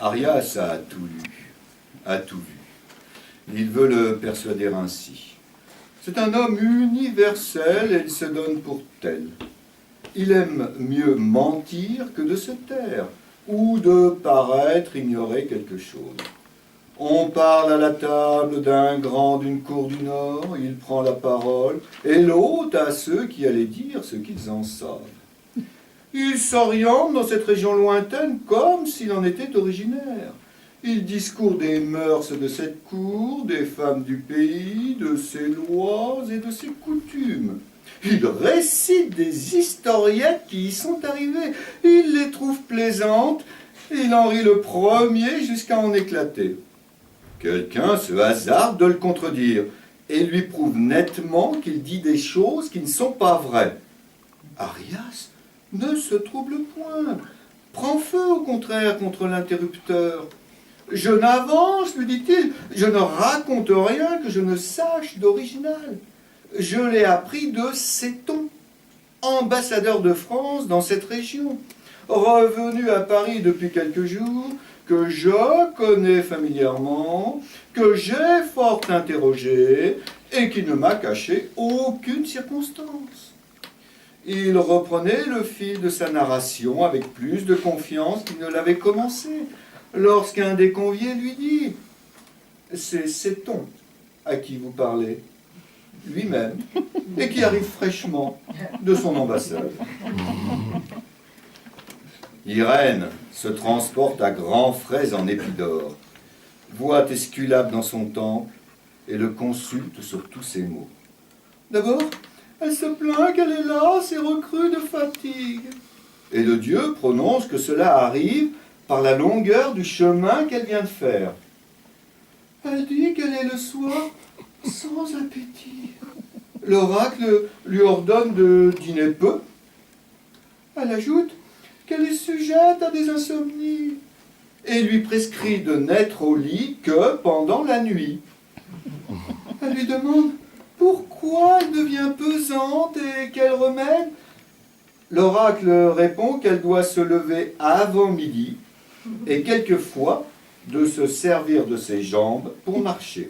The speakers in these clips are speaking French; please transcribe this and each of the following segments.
Arias a tout lu, a tout vu. Il veut le persuader ainsi. C'est un homme universel et il se donne pour tel. Il aime mieux mentir que de se taire, ou de paraître ignorer quelque chose. On parle à la table d'un grand d'une cour du Nord, il prend la parole, et l'ôte à ceux qui allaient dire ce qu'ils en savent. Il s'oriente dans cette région lointaine comme s'il en était originaire. Il discourt des mœurs de cette cour, des femmes du pays, de ses lois et de ses coutumes. Il récite des historiettes qui y sont arrivées. Il les trouve plaisantes. Il en rit le premier jusqu'à en éclater. Quelqu'un se hasarde de le contredire et lui prouve nettement qu'il dit des choses qui ne sont pas vraies. Arias ne se trouble point, prend feu au contraire contre l'interrupteur. « Je n'avance, lui dit-il, je ne raconte rien que je ne sache d'original. Je l'ai appris de Séton, ambassadeur de France dans cette région, revenu à Paris depuis quelques jours, que je connais familièrement, que j'ai fort interrogé et qui ne m'a caché aucune circonstance. » Il reprenait le fil de sa narration avec plus de confiance qu'il ne l'avait commencé, lorsqu'un des conviés lui dit « C'est Séton à qui vous parlez, lui-même, et qui arrive fraîchement de son ambassade. » Irène se transporte à grands frais en Épidore, voit Esculape dans son temple et le consulte sur tous ses maux. D'abord, elle se plaint qu'elle est lasse et recrue de fatigue. Et le dieu prononce que cela arrive par la longueur du chemin qu'elle vient de faire. Elle dit qu'elle est le soir sans appétit. L'oracle lui ordonne de dîner peu. Elle ajoute qu'elle est sujette à des insomnies et lui prescrit de n'être au lit que pendant la nuit. Elle lui demande pourquoi elle devient pesante et quel remède. L'oracle répond qu'elle doit se lever avant midi et quelquefois de se servir de ses jambes pour marcher.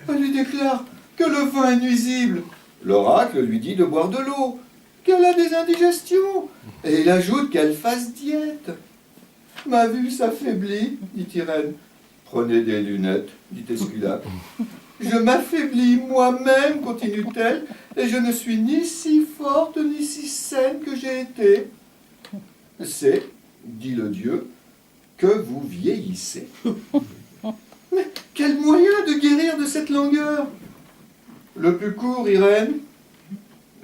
Elle lui déclare que le vin est nuisible. L'oracle lui dit de boire de l'eau, qu'elle a des indigestions, et il ajoute qu'elle fasse diète. « Ma vue s'affaiblit, dit Irène. »« Prenez des lunettes, dit Esculape. »« Je m'affaiblis moi-même, continue-t-elle, et je ne suis ni si forte ni si saine que j'ai été. »« C'est, dit le dieu, que vous vieillissez. »« Mais quel moyen de guérir de cette langueur ?»« Le plus court, Irène,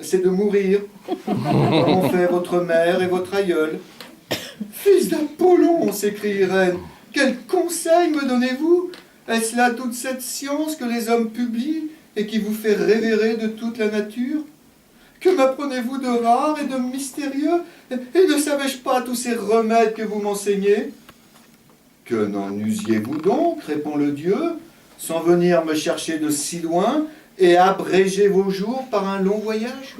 c'est de mourir, comme ont fait votre mère et votre aïeul. »« Fils d'Apollon, s'écrie Irène, quel conseil me donnez-vous? Est-ce là toute cette science que les hommes publient et qui vous fait révérer de toute la nature? Que m'apprenez-vous de rare et de mystérieux? Et ne savais-je pas tous ces remèdes que vous m'enseignez? »« Que n'en usiez-vous donc, répond le dieu, sans venir me chercher de si loin et abréger vos jours par un long voyage? »